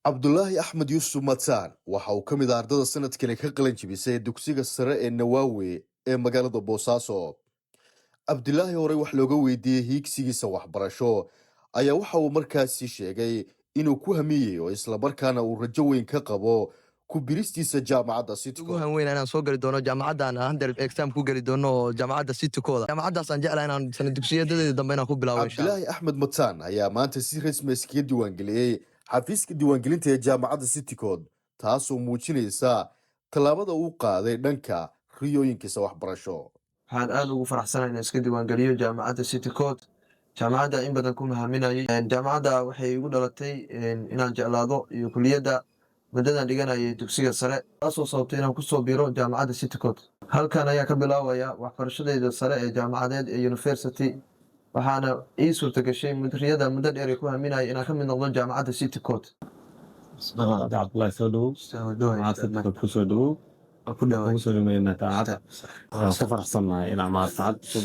Cabdulaahi Axmed Yuusuf Mataan waxa uu ka mid ah ardada sanadkani ka qalin jebisay dugsiga sare ee Nawaawe ee magaalada Boosaaso. Cabdulaahi horey wax looga weydiiyey hiigsigiisa waxbarasho ayaa waxa uu markaasi sheegay inuu ku hamiyayo isla markaana uu rajo weyn ka qabo ku biristiisa jaamacadda City ugu hanweyn inaan soo gali doono jaamacadan under exam ku gali doono jaamacadda City kooda jaamacadaas aan jeclahay inaan sanad dugsiyadeeda dambe inaan ku bilaabo insha Allah. Cabdulaahi Axmed Mataan ayaa maanta si rasmi ah iskaga diiwaangeliyey xafiiska diiwaangelinta ee jaamacadda City Code taasoo muujinaysa tallaabada uu qaaday dhanka riyooyinkiisa waxbarasho. waxaan aad ugu faraxsanahay inaan iska diiwaangeliyo jaamacadda City Code. jaamacadda in badan ku mahaaminayay jaamacadda waxay igu dhalatay inaan jeclaado iyo kuliyadda muddadan dhiganayay dugsiga sare taasoo sababtay inaan kusoo biiro jaamacadda City Code. halkan ayaa ka bilaabaya waxbarashadayda sare ee jaamacadeed ee university waxaana ii suurta gashay riyada muddo dheer ee ku haaminayay inaan ka mid noqdo jaamacadda City Code. Abdullahi soo dhawow maanta kusoo dhawow ku dhawaad kusoo dhameeyna taacada waan ku faraxsanahay inaan maanta soo